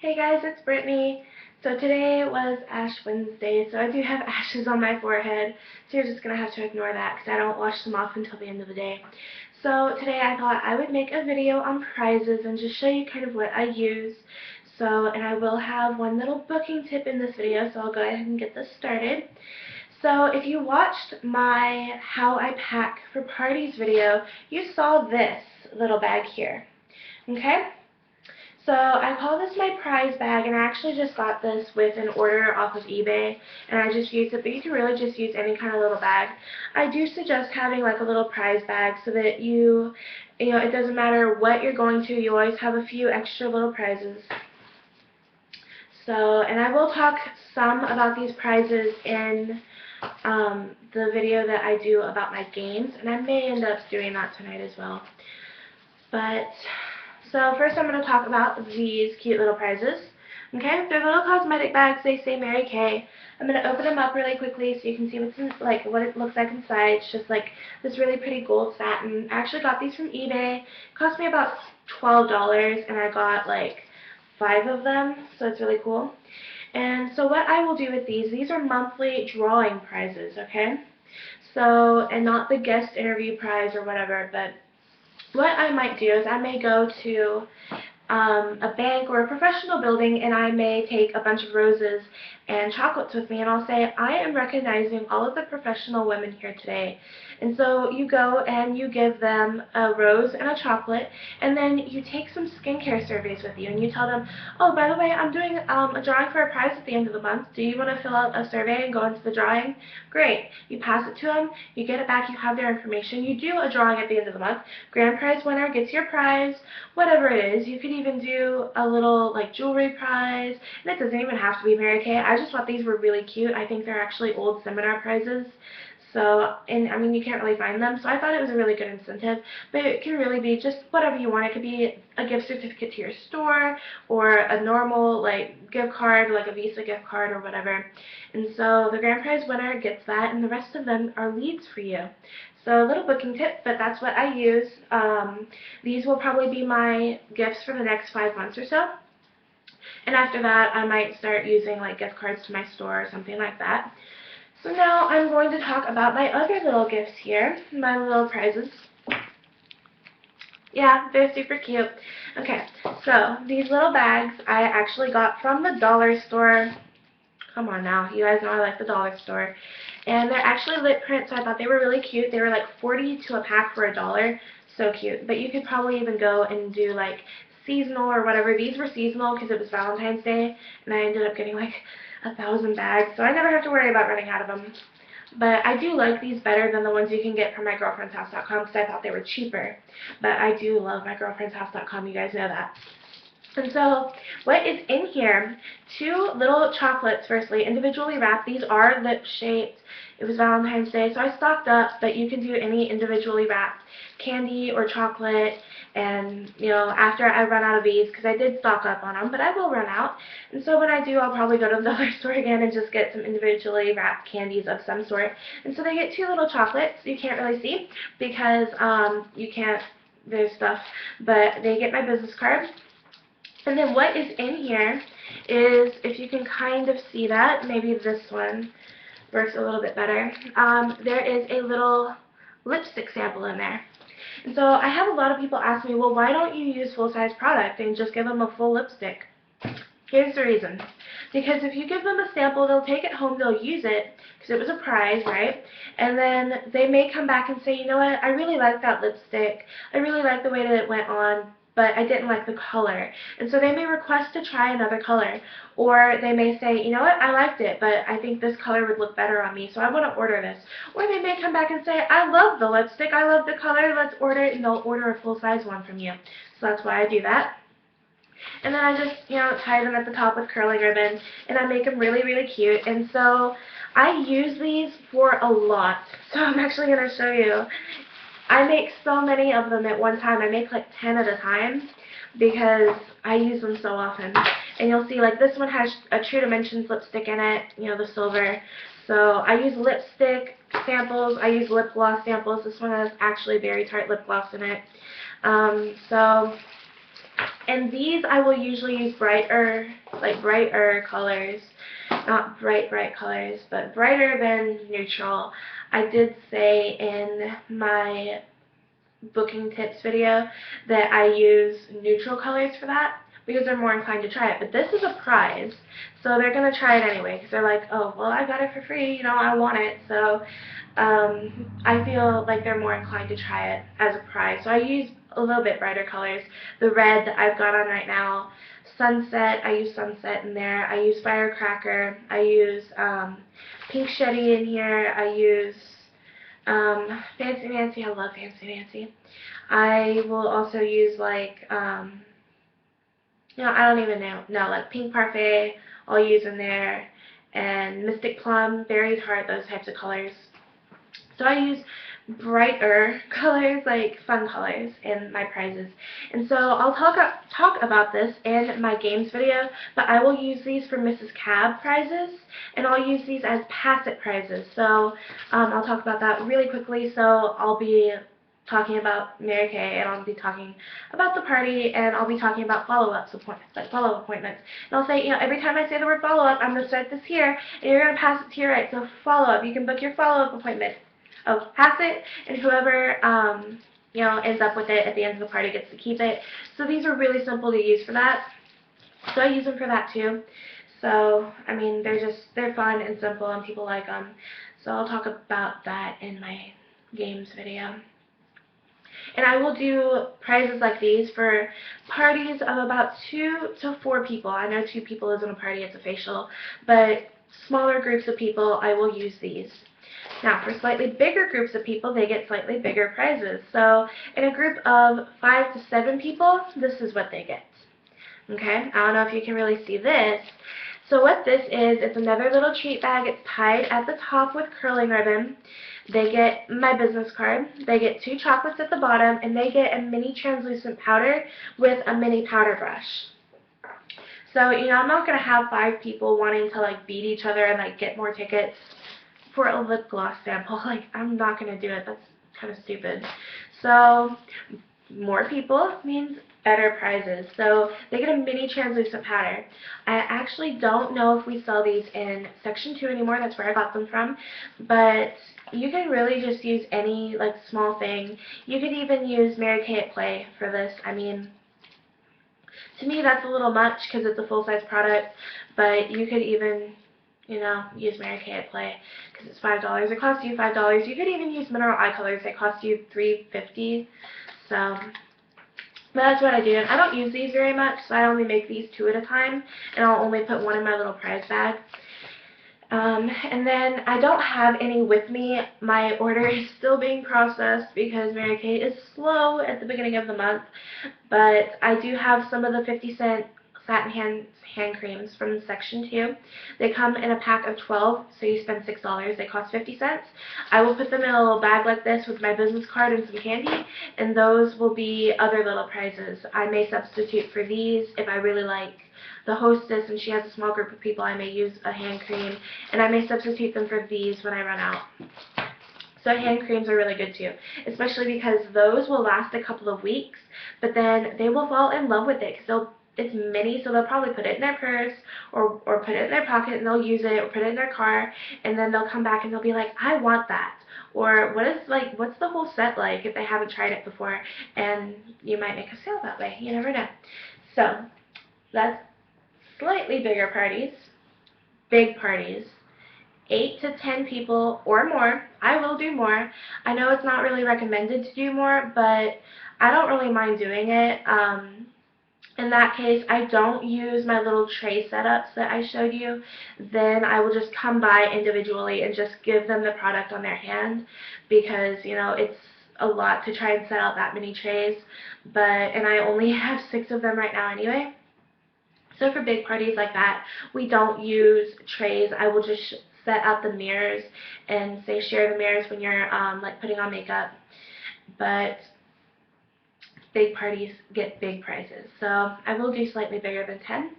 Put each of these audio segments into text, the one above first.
Hey guys, it's Brittany. So today was Ash Wednesday, so I do have ashes on my forehead, so you're just going to have to ignore that because I don't wash them off until the end of the day. So today I thought I would make a video on prizes and just show you kind of what I use. And I will have one little booking tip in this video, so I'll go ahead and get this started. So if you watched my How I Pack for Parties video, you saw this little bag here. Okay? So I call this my prize bag, and I actually just got this with an order off of eBay, and I just used it, but you can really just use any kind of little bag. I do suggest having like a little prize bag so that it doesn't matter what you're going to, you always have a few extra little prizes. And I will talk some about these prizes in the video that I do about my games, and I may end up doing that tonight as well. So first I'm going to talk about these cute little prizes. Okay, they're little cosmetic bags. They say Mary Kay. I'm going to open them up really quickly so you can see what it looks like inside. It's just like this really pretty gold satin. I actually got these from eBay. It cost me about $12, and I got like 5 of them, so it's really cool. And so what I will do with these are monthly drawing prizes, okay? And not the guest interview prize or whatever, but what I might do is I may go to a bank or a professional building, and I may take a bunch of roses and chocolates with me, and I'll say, I am recognizing all of the professional women here today. And so you go and you give them a rose and a chocolate, and then you take some skincare surveys with you, and you tell them, oh, by the way, I'm doing a drawing for a prize at the end of the month. Do you want to fill out a survey and go into the drawing? Great. You pass it to them, you get it back, you have their information, you do a drawing at the end of the month. Grand prize winner gets your prize, whatever it is. You could even do a little like jewelry prize, and it doesn't even have to be Mary Kay. I just thought these were really cute. I think they're actually old seminar prizes. And I mean, you can't really find them, so I thought it was a really good incentive. But it can really be just whatever you want. It could be a gift certificate to your store, or a normal like gift card, like a Visa gift card or whatever. And so the grand prize winner gets that, and the rest of them are leads for you. So a little booking tip, but that's what I use. These will probably be my gifts for the next 5 months or so. And after that, I might start using like gift cards to my store or something like that. So now I'm going to talk about my other little gifts here, my little prizes. Yeah, they're super cute. Okay, so these little bags I actually got from the dollar store. Come on now, you guys know I like the dollar store. And they're actually lip print, so I thought they were really cute. They were like 40 to a pack for $1. So cute. But you could probably even go and do like seasonal or whatever. These were seasonal because it was Valentine's Day, and I ended up getting like 1,000 bags, so I never have to worry about running out of them. But I do like these better than the ones you can get from mygirlfriendshouse.com because I thought they were cheaper. But I do love mygirlfriendshouse.com, you guys know that. And so what is in here, 2 little chocolates, firstly, individually wrapped. These are lip shaped. It was Valentine's Day, so I stocked up, but you can do any individually wrapped candy or chocolate. And, after I run out of these, because I did stock up on them, but I will run out. And so when I do, I'll probably go to the dollar store again and just get some individually wrapped candies of some sort. And so they get 2 little chocolates. You can't really see because there's stuff, but they get my business card. And then what is in here is, if you can kind of see that, maybe this one works a little bit better, there is a little lipstick sample in there. And so I have a lot of people ask me, well, why don't you use full-size product and just give them a full lipstick? Here's the reason. Because if you give them a sample, they'll take it home, they'll use it, because it was a prize, right? And then they may come back and say, you know what, I really like that lipstick. I really like the way that it went on, but I didn't like the color. And so they may request to try another color. Or they may say, you know what, I liked it, but I think this color would look better on me, so I want to order this. Or they may come back and say, I love the lipstick, I love the color, let's order it, and they'll order a full-size one from you. So that's why I do that. And then I just, tie them at the top with curling ribbon, and I make them really, really cute. And so I use these for a lot. So I'm actually going to show you. I make so many of them at one time. I make like 10 at a time because I use them so often. And you'll see like this one has a True Dimensions lipstick in it, the silver. So I use lipstick samples. I use lip gloss samples. This one has actually very tart lip gloss in it. And these I will usually use brighter colors. Not bright colors, but brighter than neutral. I did say in my booking tips video that I use neutral colors for that because they're more inclined to try it. But this is a prize, so they're going to try it anyway because they're like, oh, well, I got it for free, you know, I want it. So I feel like they're more inclined to try it as a prize. So I use a little bit brighter colors. The red that I've got on right now, Sunset, I use Sunset in there. I use Firecracker. I use Pink Shetty in here. I use Fancy Nancy. I love Fancy Nancy. I will also use like, you know, I don't even know, like Pink Parfait I'll use in there, and Mystic Plum, Berry's Heart, those types of colors. So I use brighter colors, like fun colors, in my prizes. And so I'll talk about this in my games video, but I will use these for Mrs. Cab prizes, and I'll use these as Pass-It prizes. So I'll talk about that really quickly. So I'll be talking about Mary Kay, and I'll be talking about the party, and I'll be talking about follow-up appointments. And I'll say, you know, every time I say the word follow-up, I'm going to start this here, and you're going to pass it to your right. So follow-up, you can book your follow-up appointment. Oh, pass it, and whoever you know, ends up with it at the end of the party gets to keep it. So these are really simple to use for that. So I use them for that too. So I mean, they're fun and simple, and people like them. So I'll talk about that in my games video. And I will do prizes like these for parties of about 2 to 4 people. I know 2 people isn't a party, it's a facial, but smaller groups of people, I will use these. Now, for slightly bigger groups of people, they get slightly bigger prizes. So, in a group of 5 to 7 people, this is what they get. Okay, I don't know if you can really see this. So what this is, it's another little treat bag. It's tied at the top with curling ribbon. They get my business card. They get 2 chocolates at the bottom, and they get a mini translucent powder with a mini powder brush. So, you know, I'm not going to have 5 people wanting to, like, beat each other and, like, get more tickets for a lip gloss sample. Like, I'm not going to do it. That's kind of stupid. So, more people means better prizes. So, they get a mini translucent powder. I actually don't know if we sell these in Section 2 anymore. That's where I got them from. But you can really just use any, like, small thing. You could even use Mary Kay at Play for this. I mean, to me, that's a little much because it's a full-size product. But you could even, you know, use Mary Kay at Play because it's $5. It costs you $5. You could even use mineral eye colors. They cost you $3.50. So, but that's what I do. And I don't use these very much, so I only make these 2 at a time, and I'll only put 1 in my little prize bag. And then I don't have any with me. My order is still being processed because Mary Kay is slow at the beginning of the month, but I do have some of the 50-cent satin hand creams from Section 2. They come in a pack of 12, so you spend $6. They cost 50 cents. I will put them in a little bag like this with my business card and some candy, and those will be other little prizes. I may substitute for these if I really like the hostess and she has a small group of people. I may use a hand cream, and I may substitute them for these when I run out. So hand creams are really good too, especially because those will last a couple of weeks, but then they will fall in love with it because it's mini, so they'll probably put it in their purse or put it in their pocket, and they'll use it, or put it in their car, and then they'll come back and they'll be like, I want that. Or what's the whole set like if they haven't tried it before, and you might make a sale that way. You never know. So that's slightly bigger parties, big parties, 8 to 10 people or more. I will do more. I know it's not really recommended to do more, but I don't really mind doing it. In that case, I don't use my little tray setups that I showed you. Then I will just come by individually and just give them the product on their hand because, you know, it's a lot to try and set out that many trays. And I only have 6 of them right now anyway. So for big parties like that, we don't use trays. I will just set out the mirrors and say share the mirrors when you're like putting on makeup. But big parties get big prizes. So I will do slightly bigger than 10.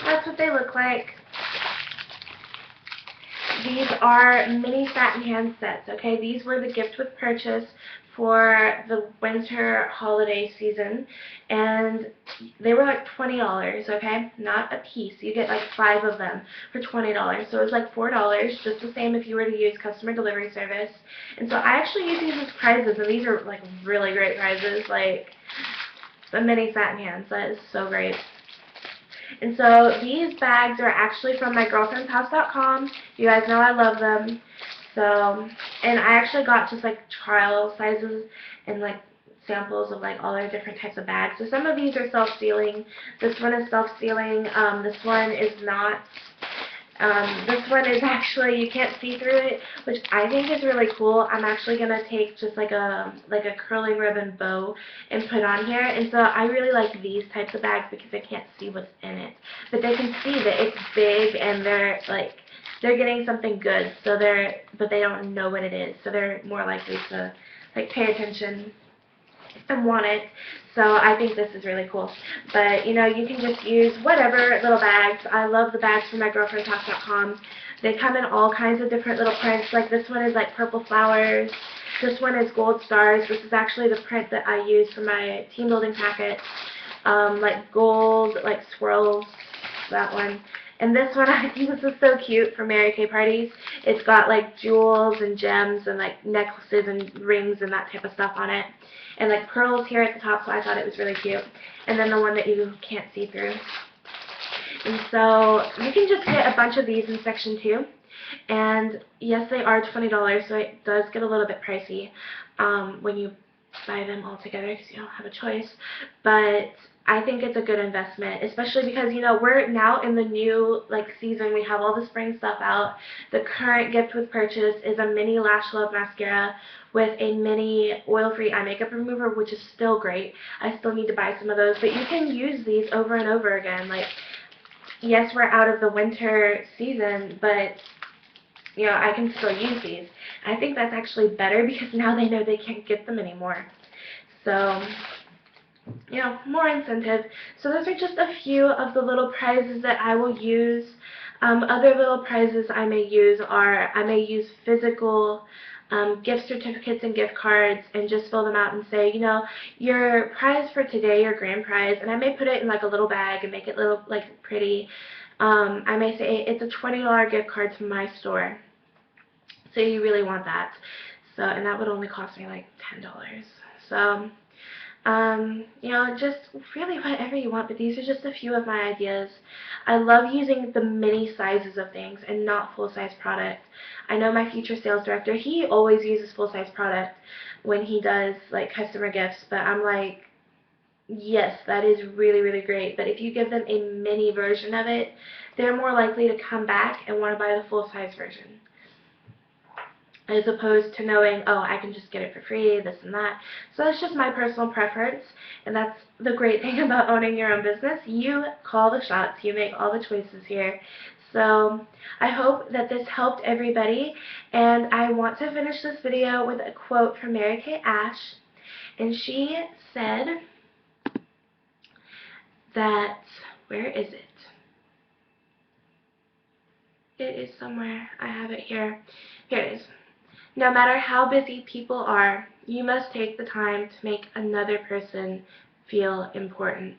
That's what they look like. these are mini satin hand sets, okay? These were the gift with purchase for the winter holiday season, and they were like $20, okay? Not a piece. You get like 5 of them for $20. So it was like $4, just the same if you were to use customer delivery service. And so I actually use these as prizes, and these are like really great prizes, like the mini satin hand set is so great. And so these bags are actually from mygirlfriendshouse.com. You guys know I love them. So, and I actually got just like trial sizes and like samples of like all their different types of bags. So some of these are self-sealing. This one is self-sealing. This one is not. This one is actually, you can't see through it, which I think is really cool. I'm actually going to take just like a curling ribbon bow and put on here. And so I really like these types of bags because I can't see what's in it. But they can see that it's big and they're getting something good. So but they don't know what it is. So they're more likely to like pay attention and want it. So I think this is really cool. But, you know, you can just use whatever little bags. I love the bags from mygirlfriendshouse.com. They come in all kinds of different little prints. Like this one is like purple flowers. This one is gold stars. This is actually the print that I use for my team building packet. Like gold, like swirls, that one. And this one, I think this is so cute for Mary Kay parties. It's got like jewels and gems and like necklaces and rings and that type of stuff on it. And like pearls here at the top, so I thought it was really cute. And then the one that you can't see through. And so you can just get a bunch of these in section 2. And yes, they are $20, so it does get a little bit pricey when you buy them all together because you don't have a choice. But I think it's a good investment, especially because, you know, we're now in the new like season. We have all the spring stuff out. The current gift with purchase is a mini Lash Love mascara with a mini oil-free eye makeup remover, which is still great. I still need to buy some of those, but you can use these over and over again. Like, yes, we're out of the winter season, but you know, I can still use these. I think that's actually better because now they know they can't get them anymore. So, you know, more incentive. So those are just a few of the little prizes that I will use. Other little prizes I may use are, I may use physical gift certificates and gift cards and just fill them out and say, you know, your prize for today, your grand prize, and I may put it in like a little bag and make it little like pretty. I may say it's a $20 gift card to my store. So you really want that. So, and that would only cost me like $10. So, you know, just really whatever you want, but these are just a few of my ideas. I love using the mini sizes of things and not full-size product. I know my future sales director, he always uses full-size product when he does like customer gifts, but I'm like, yes, that is really, really great, but if you give them a mini version of it, they're more likely to come back and want to buy the full-size version, as opposed to knowing, oh, I can just get it for free, this and that. So that's just my personal preference, and that's the great thing about owning your own business. You call the shots, you make all the choices here. So I hope that this helped everybody, and I want to finish this video with a quote from Mary Kay Ash, and she said that, where is it? It is somewhere. I have it here. Here it is. No matter how busy people are, you must take the time to make another person feel important.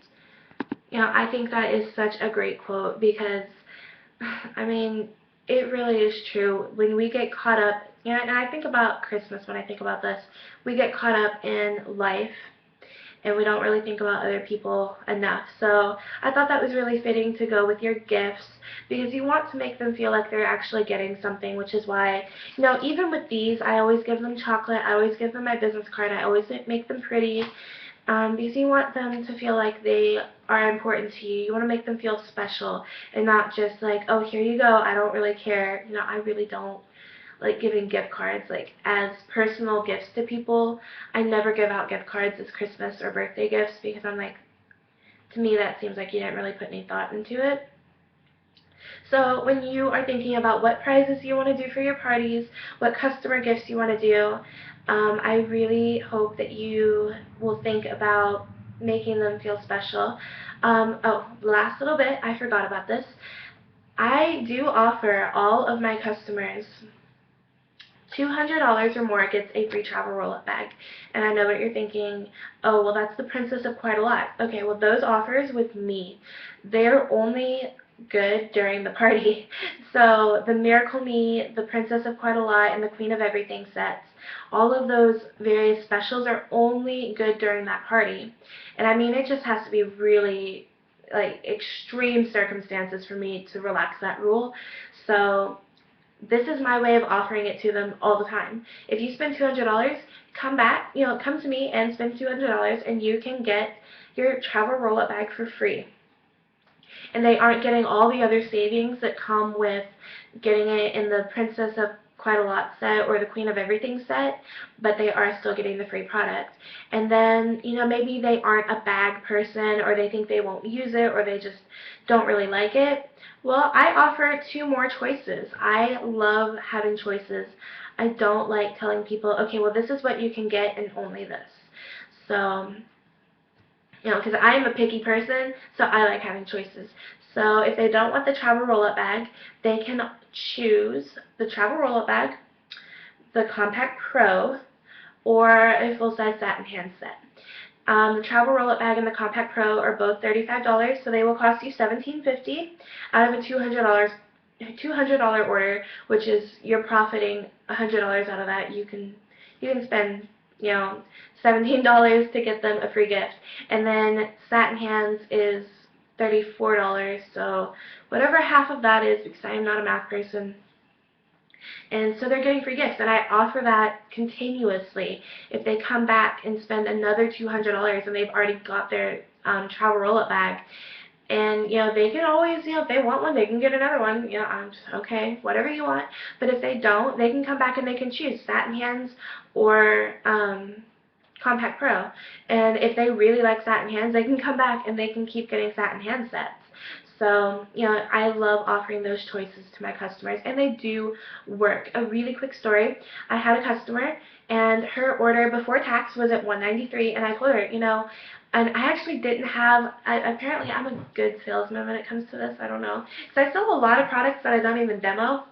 You know, I think that is such a great quote because, I mean, it really is true. When we get caught up, you know, and I think about Christmas when I think about this, we get caught up in life and we don't really think about other people enough. So I thought that was really fitting to go with your gifts because you want to make them feel like they're actually getting something, which is why, you know, even with these, I always give them chocolate, I always give them my business card, I always make them pretty, because you want them to feel like they are important to you. You want to make them feel special and not just like, oh, here you go, I don't really care. You know, I really don't like giving gift cards like as personal gifts to people. I never give out gift cards as Christmas or birthday gifts because I'm like, to me that seems like you didn't really put any thought into it. So when you are thinking about what prizes you want to do for your parties, what customer gifts you want to do, I really hope that you will think about making them feel special. Oh, last little bit, I forgot about this. I do offer all of my customers $200 or more gets a free travel roll-up bag. And I know what you're thinking, oh, well, that's the Princess of Quite a Lot. Okay, well, those offers with me, they're only good during the party. So the Miracle Me, the Princess of Quite a Lot, and the Queen of Everything sets, all of those various specials are only good during that party. And I mean, it just has to be really, like, extreme circumstances for me to relax that rule. So this is my way of offering it to them all the time. If you spend $200, come back, come to me and spend $200 and you can get your travel roll-up bag for free. And they aren't getting all the other savings that come with getting it in the Princess of Quite a Lot set or the Queen of Everything set, but they are still getting the free product. And then, maybe they aren't a bag person, or they think they won't use it, or they just don't really like it. Well, I offer 2 more choices. I love having choices. I don't like telling people, okay, well, this is what you can get and only this. So, because I am a picky person, so I like having choices. So if they don't want the travel roll-up bag, they can choose the travel roll-up bag, the Compact Pro, or a full-size satin hand set. The travel roll-up bag and the Compact Pro are both $35, so they will cost you $17.50 out of a $200 order, which is you're profiting $100 out of that. You can spend $17 to get them a free gift, and then satin hands is $34. So whatever half of that is, because I am not a math person. And so they're getting free gifts, and I offer that continuously. If they come back and spend another $200 and they've already got their travel roll-up bag, and they can always, if they want one, they can get another one. I'm just, okay, whatever you want. But if they don't, they can come back and they can choose satin hands or Compact Pro. And if they really like satin hands, they can come back and they can keep getting satin hand sets. So, I love offering those choices to my customers, and they do work. A really quick story. I had a customer, and her order before tax was at $193, and I told her, and I actually didn't have, apparently I'm a good salesman when it comes to this, I don't know, because I sell a lot of products that I don't even demo.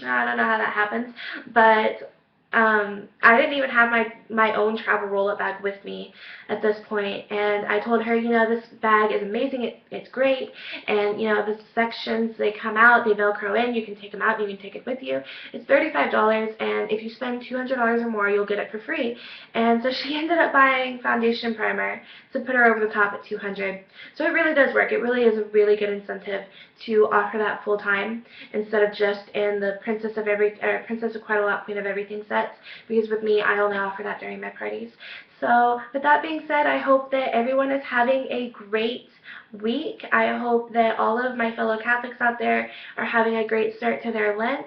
I don't know how that happens, but I didn't even have my own travel roll-up bag with me at this point, and I told her, this bag is amazing, it's great, and the sections, they come out, they Velcro in, you can take them out, you can take it with you. It's $35, and if you spend $200 or more, you'll get it for free. And so she ended up buying foundation primer to put her over the top at $200. So it really does work. It really is a really good incentive to offer that full time instead of just in the Princess of Quite a Lot, Queen of Everything sets, because with me, I only offer that during my parties. So with that being said, I hope that everyone is having a great week. I hope that all of my fellow Catholics out there are having a great start to their Lent,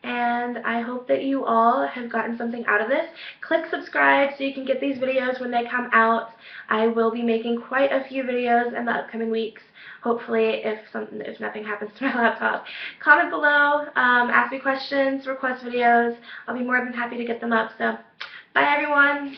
and I hope that you all have gotten something out of this. Click subscribe so you can get these videos when they come out. I will be making quite a few videos in the upcoming weeks. Hopefully, if nothing happens to my laptop. Comment below, ask me questions, request videos. I'll be more than happy to get them up. So, bye everyone.